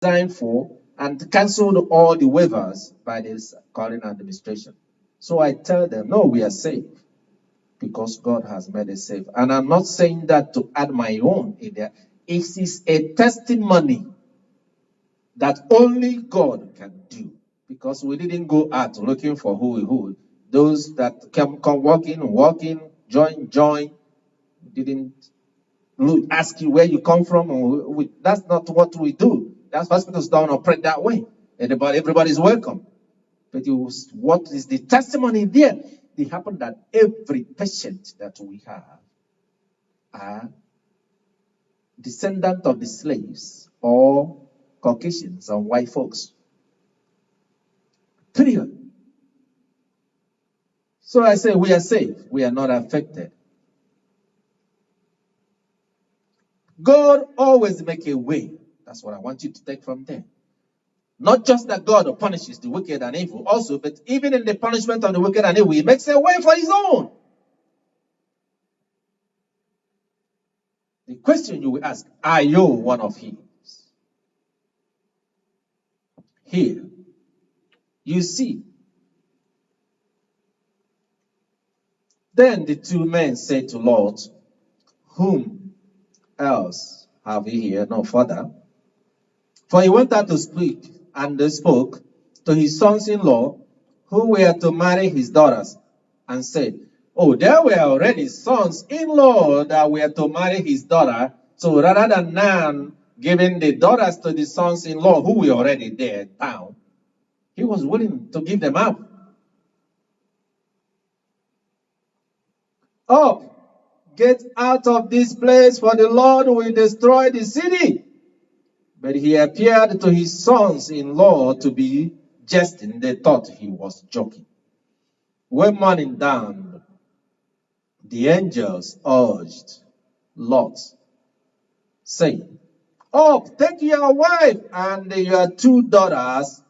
designed for and cancelled all the waivers by this current administration. So I tell them, no, we are safe because God has made us safe. And I'm not saying that to add my own in there. It is a testimony that only God can do, because we didn't go out looking for who. Those that come walking, join. Didn't ask you where you come from. That's not what we do. That's hospitals don't operate that way. Everybody's welcome. But what is the testimony there? It happened that every patient that we have are descendant of the slaves or Caucasians and white folks. Period. So I say we are safe. We are not affected. God always make a way. That's what I want you to take from there. Not just that God punishes the wicked and evil also, but even in the punishment of the wicked and evil, he makes a way for his own. The question you will ask, are you one of his? Here, you see. Then the two men said to Lot, whom else have we here? No further. For he went out to speak, and they spoke to his sons-in-law, who were to marry his daughters, and said, oh, there were already sons-in-law that were to marry his daughter. So rather than now giving the daughters to the sons-in-law who were already there in town, he was willing to give them up. Up, get out of this place, for the Lord will destroy the city. But he appeared to his sons-in-law to be jesting. They thought he was joking. When morning dawned, the angels urged Lot, saying, up, take your wife and your two daughters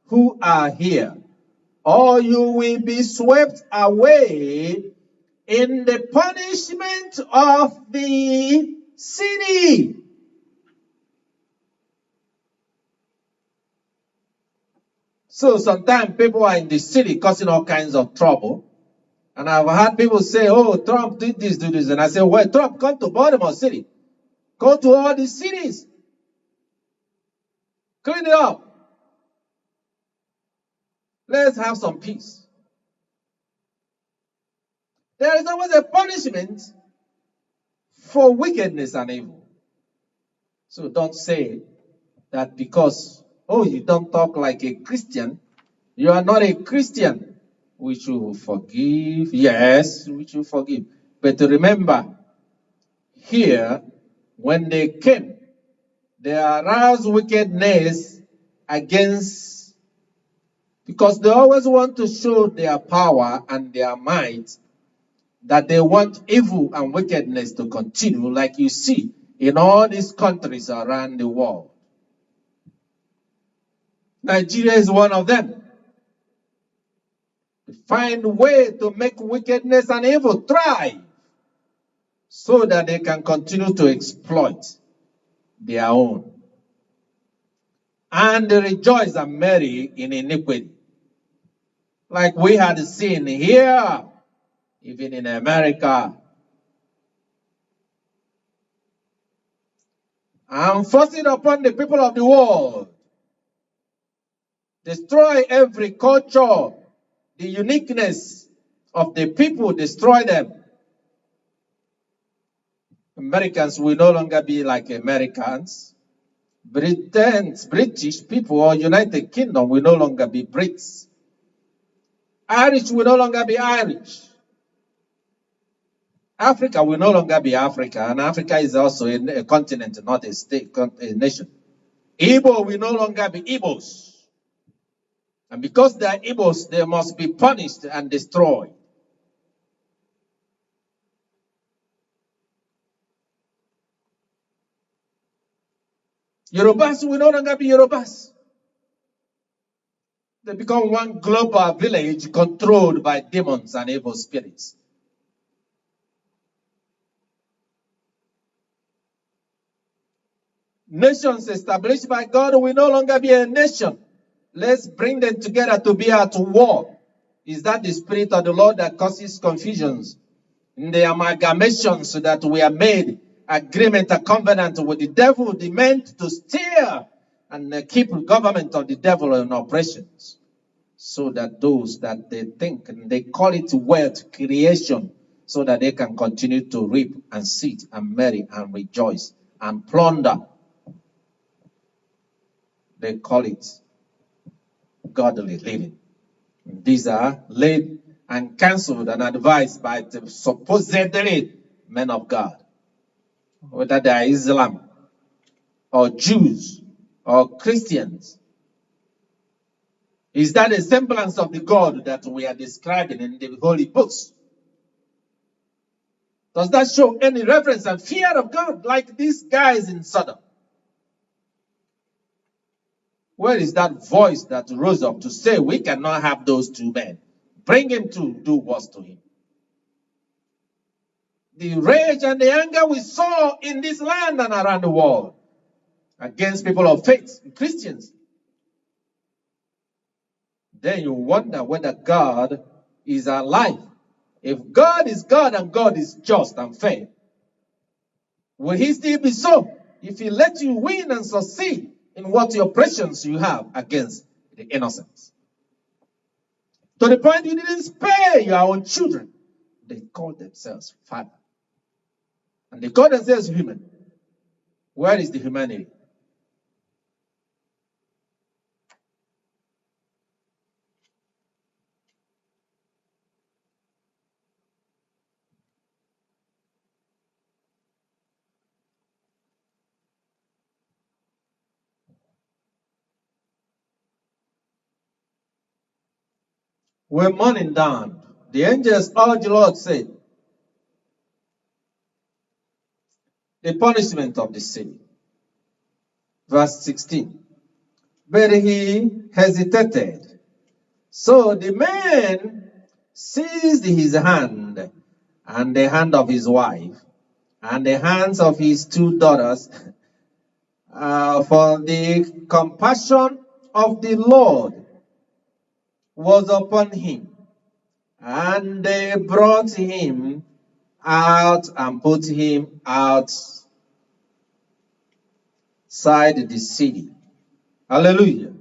who are here, or you will be swept away in the punishment of the city. So sometimes people are in the city causing all kinds of trouble. And I've had people say, oh, Trump did this, do this. And I say, well, Trump, come to Baltimore City. Go to all these cities. Clean it up. Let's have some peace. There is always a punishment for wickedness and evil. So don't say that because, oh, you don't talk like a Christian, you are not a Christian. We should forgive. Yes, we should forgive. But remember, here, when they came, they aroused wickedness against, because they always want to show their power and their might, that they want evil and wickedness to continue, like you see in all these countries around the world. Nigeria is one of them. Find a way to make wickedness and evil thrive so that they can continue to exploit their own. And they rejoice and merry in iniquity. Like we had seen here, even in America. And force it upon the people of the world. Destroy every culture, the uniqueness of the people, destroy them. Americans will no longer be like Americans. British people or United Kingdom will no longer be Brits. Irish will no longer be Irish. Africa will no longer be Africa, and Africa is also a continent, not a state, a nation. Igbo will no longer be Igbos. And because they are Igbos, they must be punished and destroyed. Yorubas will no longer be Yorubas. They become one global village controlled by demons and evil spirits. Nations established by God will no longer be a nation. Let's bring them together to be at war. Is that the Spirit of the Lord that causes confusions? In the amalgamations that we have made, agreement, a covenant with the devil, they meant to steer and keep government of the devil in operations. So that those that they think, and they call it wealth creation, so that they can continue to reap and sit and marry and rejoice and plunder. They call it godly living. These are laid and cancelled and advised by the supposedly men of God, whether they are Islam or Jews or Christians. Is that a semblance of the God that we are describing in the holy books? Does that show any reverence and fear of God like these guys in Sodom? Where is that voice that rose up to say we cannot have those two men? Bring him to do worse to him. The rage and the anger we saw in this land and around the world against people of faith, Christians. Then you wonder whether God is alive. If God is God and God is just and fair, will he still be so if he let you win and succeed in what the oppressions you have against the innocents? To the point you didn't spare your own children. They call themselves father. And they call themselves human. Where is the humanity? We're mourning down. The angels urge the Lord, said, the punishment of the city. Verse 16. But he hesitated. So the man seized his hand and the hand of his wife and the hands of his two daughters, for the compassion of the Lord was upon him. And they brought him out and put him outside the city. Hallelujah.